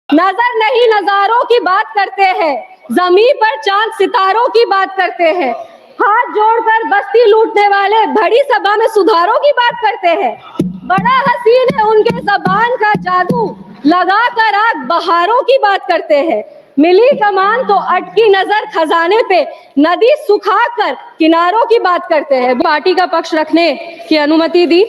नजर नहीं नजारों की बात करते हैं, जमीन पर चांद सितारों की बात करते हैं, हाथ जोड़कर बस्ती लूटने वाले बड़ी सभा में सुधारों की बात करते हैं। बड़ा हसीन है उनके जबान का जादू, लगा कर आग बहारों की बात करते हैं। मिली कमान तो अटकी नजर खजाने पे, नदी सुखाकर किनारों की बात करते हैं। पार्टी का पक्ष रखने की अनुमति दी।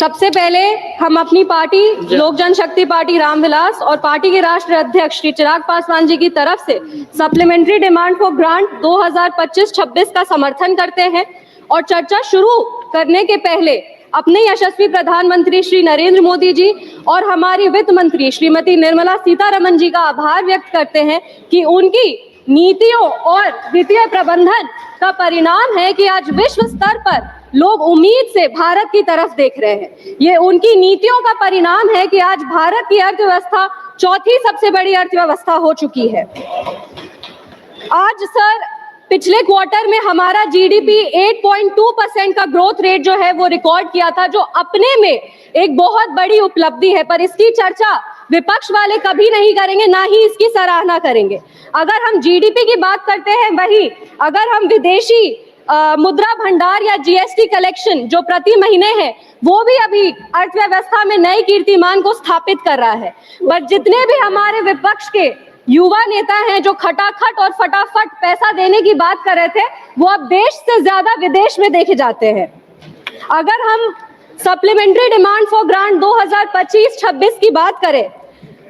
सबसे पहले हम अपनी पार्टी लोक जनशक्ति पार्टी रामविलास और पार्टी के राष्ट्रीय अध्यक्ष श्री चिराग पासवान जी की तरफ से सप्लीमेंट्री डिमांड फॉर ग्रांट 2025-26 का समर्थन करते हैं। और चर्चा शुरू करने के पहले अपने यशस्वी प्रधानमंत्री श्री नरेंद्र मोदी जी और हमारी वित्त मंत्री श्रीमती निर्मला सीतारमण जी का आभार व्यक्त करते हैं कि उनकी नीतियों और वित्तीय प्रबंधन का परिणाम है कि आज विश्व स्तर पर लोग उम्मीद से भारत की तरफ देख रहे हैं। ये उनकी नीतियों का परिणाम है कि आज भारत की अर्थव्यवस्था चौथी सबसे बड़ी अर्थव्यवस्था हो चुकी है। आज सर पिछले क्वार्टर में हमारा जीडीपी 8.2% का ग्रोथ रेट जो है वो रिकॉर्ड किया था, जो अपने में एक बहुत बड़ी उपलब्धि है, पर इसकी चर्चा विपक्ष वाले कभी नहीं करेंगे, ना ही इसकी सराहना करेंगे। अगर हम जीडीपी की बात करते हैं, वही अगर हम विदेशी मुद्रा भंडार या जीएसटी कलेक्शन जो प्रति महीने है, वो भी अभी अर्थव्यवस्था में नए कीर्तिमान को स्थापित कर रहा है। पर जितने भी हमारे विपक्ष के युवा नेता हैं जो खटाखट और फटाफट पैसा देने की बात कर रहे थे, वो अब देश से ज्यादा विदेश में देखे जाते हैं। अगर हम सप्लीमेंट्री डिमांड फॉर ग्रांट 2025-26 की बात करें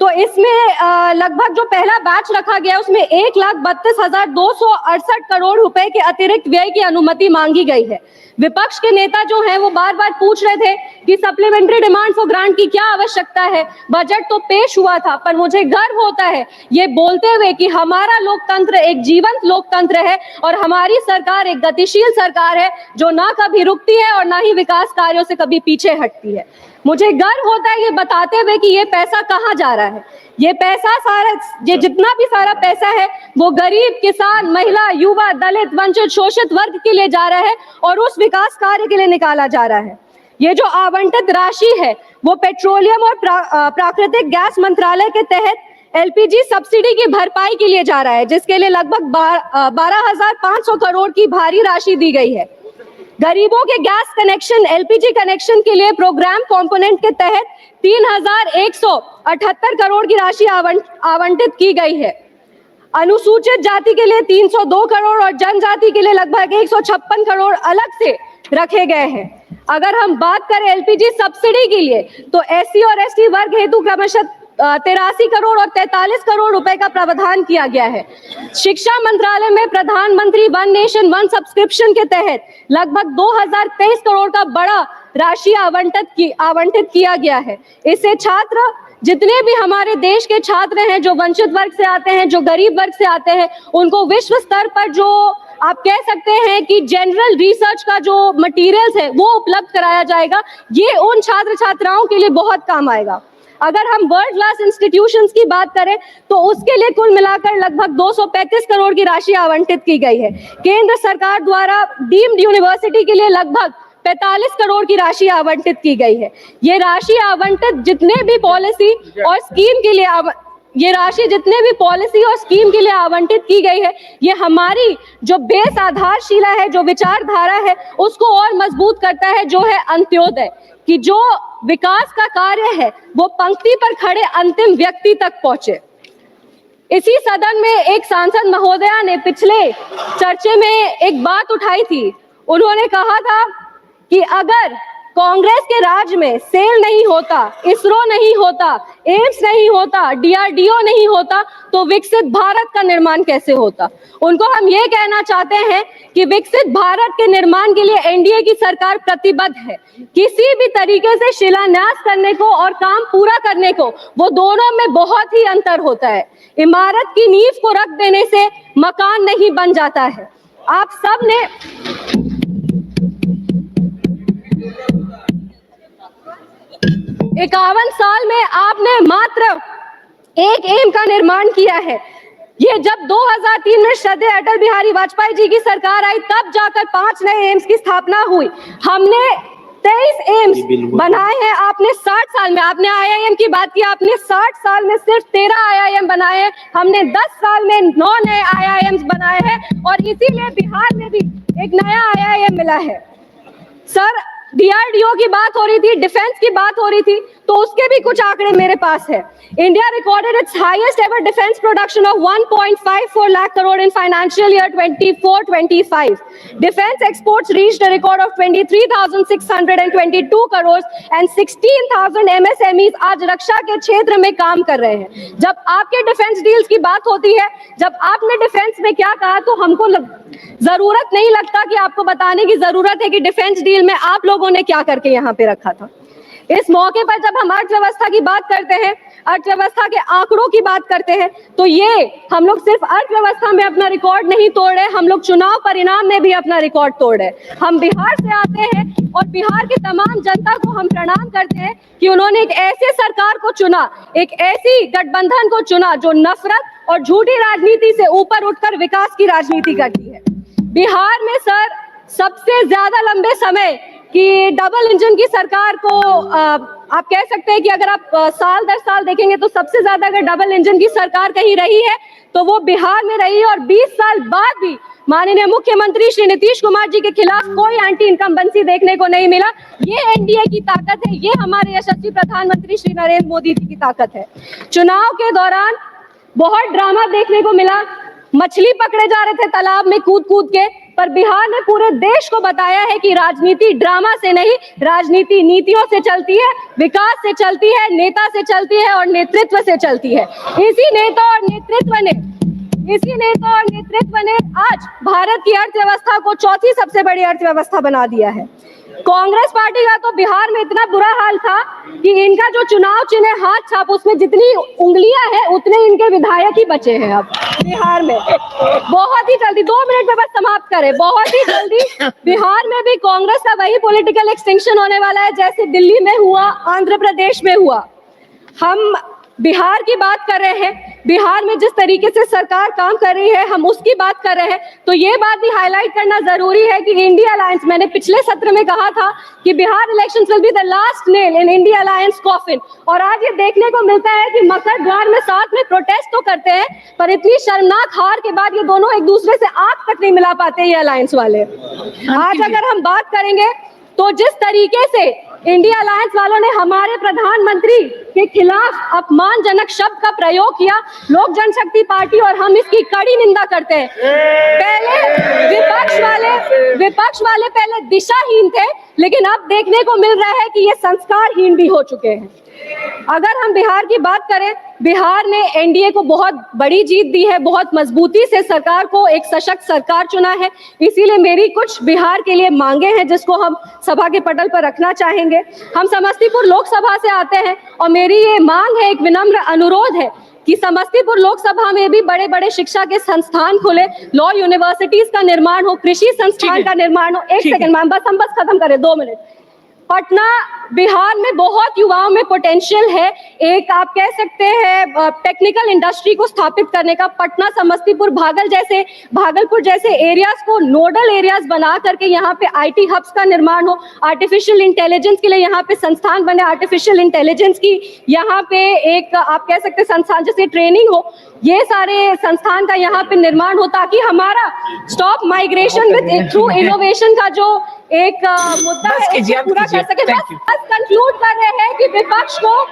तो इसमें लगभग जो पहला बैच रखा गया उसमें 1,32,268 करोड़ रुपए के अतिरिक्त व्यय की अनुमति मांगी गई है। विपक्ष के नेता जो हैं वो बार बार पूछ रहे थे कि सप्लीमेंट्री डिमांड फॉर ग्रांट की क्या आवश्यकता है, बजट तो पेश हुआ था। पर मुझे गर्व होता है ये बोलते हुए कि हमारा लोकतंत्र एक जीवंत लोकतंत्र है और हमारी सरकार एक गतिशील सरकार है जो ना कभी रुकती है और ना ही विकास कार्यों से कभी पीछे हटती है। मुझे गर्व होता है ये बताते हुए कि ये पैसा कहाँ जा रहा है। ये पैसा सारा, ये जितना भी सारा पैसा है वो गरीब, किसान, महिला, युवा, दलित, वंचित, शोषित वर्ग के लिए जा रहा है और उस विकास कार्य के लिए निकाला जा रहा है। ये जो आवंटित राशि है वो पेट्रोलियम और प्राकृतिक गैस मंत्रालय के तहत एलपीजी सब्सिडी की भरपाई के लिए जा रहा है, जिसके लिए लगभग 12,500 करोड़ की भारी राशि दी गई है। गरीबों के गैस कनेक्शन, एलपीजी कनेक्शन के लिए प्रोग्राम कंपोनेंट के तहत 3,178 करोड़ की राशि आवंटित की गई है। अनुसूचित जाति के लिए 302 करोड़ और जनजाति के लिए लगभग 156 करोड़ अलग से रखे गए हैं। अगर हम बात करें एलपीजी सब्सिडी के लिए तो एससी और एसटी वर्ग हेतु क्रमशः 83 करोड़ और 43 करोड़ रुपए का प्रावधान किया गया है। शिक्षा मंत्रालय में प्रधानमंत्री वन नेशन वन सब्सक्रिप्शन के तहत लगभग 2023 करोड़ का बड़ा राशि आवंटित किया गया है। इससे छात्र, जितने भी हमारे देश के छात्र हैं जो वंचित वर्ग से आते हैं, जो गरीब वर्ग से आते हैं, उनको विश्व स्तर पर जो आप कह सकते हैं कि जनरल रिसर्च का जो मटेरियल्स है वो उपलब्ध कराया जाएगा। ये उन छात्र छात्राओं के लिए बहुत काम आएगा। अगर हम वर्ल्ड क्लास इंस्टीट्यूशंस की बात करें तो उसके लिए कुल मिलाकर लगभग 235 करोड़ की राशि आवंटित की गई है। केंद्र सरकार द्वारा डीम्ड यूनिवर्सिटी के लिए लगभग 45 करोड़ की राशि आवंटित की गई है। ये राशि आवंटित जितने भी पॉलिसी और स्कीम के लिए आवंटित की गई है, ये हमारी जो बेस आधारशिला है, जो विचारधारा है, उसको और मजबूत करता है, जो है अंत्योदय, कि जो विकास का कार्य है वो पंक्ति पर खड़े अंतिम व्यक्ति तक पहुंचे। इसी सदन में एक सांसद महोदया ने पिछले चर्चे में एक बात उठाई थी। उन्होंने कहा था कि अगर कांग्रेस के राज में सेल नहीं होता, इसरो नहीं होता, एम्स नहीं होता, डीआरडीओ नहीं होता, तो विकसित भारत का निर्माण कैसे होता। उनको हम ये कहना चाहते हैं कि विकसित भारत के निर्माण के लिए एनडीए की सरकार प्रतिबद्ध है। किसी भी तरीके से शिलान्यास करने को और काम पूरा करने को, वो दोनों में बहुत ही अंतर होता है। इमारत की नींव को रख देने से मकान नहीं बन जाता है। आप सब ने 51 साल में आपने मात्र एक एम का निर्माण किया है। ये जब 2003 में श्रद्धेय अटल बिहारी वाजपेयी जी की सरकार आई, तब जाकर 5 नए एम्स की स्थापना हुई। हमने 23 एम्स बनाए हैं आपने 60 साल में। आपने IIM की बात की, आपने 60 साल में सिर्फ 13 IIM बनाए हैं, हमने 10 साल में 9 नए IIMs बनाए हैं और इसीलिए बिहार में भी एक नया IIM मिला है। सर, DRDO की बात हो रही थी, डिफेंस की बात हो रही थी, तो उसके भी कुछ आंकड़े मेरे पास है। India recorded it's highest ever defence production of 1.54 lakh crore in financial year 24-25। Defence exports reached a record of 23,622 crore and 16,000 MSMEs आज रक्षा के क्षेत्र में काम कर रहे हैं। जब आपके डिफेंस डील्स की बात होती है, जब आपने डिफेंस में क्या कहा, तो हमको जरूरत नहीं लगता कि आपको बताने की जरूरत है कि डिफेंस डील में आप लोगों ने क्या करके यहाँ पे रखा था। इस मौके पर जब हम अर्थव्यवस्था की बात करते हैं, अर्थव्यवस्था के आंकड़ों की बात करते हैं, तो ये हम लोग सिर्फ अर्थव्यवस्था में अपना रिकॉर्ड नहीं तोड़ रहे, हम लोग चुनाव परिणाम में भी अपना रिकॉर्ड तोड़ रहे। हम बिहार से आते हैं और बिहार की तमाम जनता को हम प्रणाम करते हैं कि उन्होंने एक ऐसे सरकार को चुना, एक ऐसी गठबंधन को चुना जो नफरत और झूठी राजनीति से ऊपर उठकर विकास की राजनीति करती है। बिहार में सर सबसे ज्यादा लंबे समय कि डबल इंजन की सरकार को आप कह सकते हैं कि अगर आप साल दर साल देखेंगे तो सबसे ज्यादा अगर डबल इंजन की सरकार कहीं रही है तो वो बिहार में रही है। और 20 साल बाद भी माननीय मुख्यमंत्री श्री नीतीश कुमार जी के खिलाफ कोई एंटी इनकम्बेंसी देखने को नहीं मिला। ये एनडीए की ताकत है, ये हमारे यशस्वी प्रधानमंत्री श्री नरेंद्र मोदी जी की ताकत है। चुनाव के दौरान बहुत ड्रामा देखने को मिला, मछली पकड़े जा रहे थे तालाब में कूद कूद के, पर बिहार ने पूरे देश को बताया है कि राजनीति ड्रामा से नहीं, राजनीति नीतियों से चलती है, विकास से चलती है, नेता से चलती है और नेतृत्व से चलती है। इसी नेता और नेतृत्व ने आज भारत की अर्थव्यवस्था को चौथी सबसे बड़ी अर्थव्यवस्था बना दिया है। कांग्रेस पार्टी का तो बिहार में इतना बुरा हाल था कि इनका जो चुनाव चिन्ह हाथ छाप, उसमें जितनी उंगलियां हैं उतने इनके विधायक ही बचे हैं अब बिहार में। बहुत ही जल्दी, 2 मिनट में बस समाप्त करें, बहुत ही जल्दी बिहार में भी कांग्रेस का वही पॉलिटिकल एक्सटिंक्शन होने वाला है जैसे दिल्ली में हुआ, आंध्र प्रदेश में हुआ। हम बिहार की बात कर रहे हैं, बिहार में जिस तरीके से सरकार काम कर रही है हम उसकी बात कर रहे हैं, तो ये बात भी हाईलाइट करना जरूरी है कि इंडिया अलायंस, मैंने पिछले सत्र में कहा था कि Bihar elections will be the last nail in India alliance coffin, और आज ये देखने को मिलता है कि मकर द्वार में साथ में प्रोटेस्ट तो करते हैं पर इतनी शर्मनाक हार के बाद ये दोनों एक दूसरे से आंख तक नहीं मिला पाते ये अलायंस वाले। आज अगर हम बात करेंगे तो जिस तरीके से इंडिया अलायंस वालों ने हमारे प्रधानमंत्री के खिलाफ अपमानजनक शब्द का प्रयोग किया, लोक जनशक्ति पार्टी और हम इसकी कड़ी निंदा करते हैं। पहले विपक्ष वाले पहले दिशाहीन थे, लेकिन अब देखने को मिल रहा है कि ये संस्कारहीन भी हो चुके हैं। अगर हम बिहार की बात करें, बिहार ने एनडीए को बहुत बड़ी जीत दी है, बहुत मजबूती से सरकार को एक सशक्त सरकार चुना है। इसीलिए मेरी कुछ बिहार के लिए मांगे हैं जिसको हम सभा के पटल पर रखना चाहेंगे। हम समस्तीपुर लोकसभा से आते हैं और मेरी ये मांग है, एक विनम्र अनुरोध है कि समस्तीपुर लोकसभा में भी बड़े बड़े शिक्षा के संस्थान खुले, लॉ यूनिवर्सिटीज का निर्माण हो, कृषि संस्थान का निर्माण हो। एक सेकंड मैम, बस हम खत्म करें, 2 मिनट। पटना, बिहार में बहुत युवाओं में पोटेंशियल है, एक आप कह सकते हैं टेक्निकल इंडस्ट्री को स्थापित करने का। पटना, समस्तीपुर, भागलपुर जैसे एरियाज को नोडल एरियाज बना करके यहाँ पे आईटी हब्स का निर्माण हो, आर्टिफिशियल इंटेलिजेंस के लिए यहाँ पे संस्थान बने, आर्टिफिशियल इंटेलिजेंस की यहाँ पे एक आप कह सकते हैं संस्थान जैसे ट्रेनिंग हो, ये सारे संस्थान का यहाँ पे निर्माण हो ताकि हमारा stop migration with through innovation का जो एक मुद्दा है पूरा कर सके। बस कंक्लूड कर रहे हैं कि विपक्ष को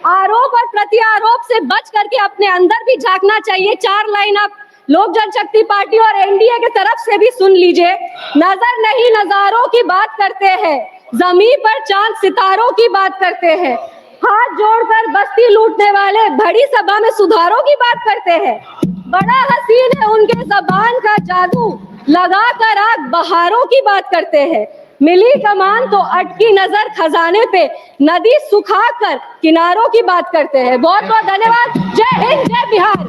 आरोप और प्रत्यारोप से बच करके अपने अंदर भी झांकना चाहिए। 4 लाइन आप लोक जनशक्ति पार्टी और एनडीए की तरफ से भी सुन लीजिए। नजर नहीं नजारों की बात करते हैं, जमीन पर चांद सितारों की बात करते हैं, हाथ जोड़कर बस्ती लूटने वाले बड़ी सभा में सुधारों की बात करते हैं। बड़ा हसीन है उनके जबान का जादू, लगा कर आग बहारों की बात करते हैं। मिली कमान तो अटकी नजर खजाने पे, नदी सुखाकर किनारों की बात करते हैं। बहुत बहुत धन्यवाद। जय हिंद, जय बिहार।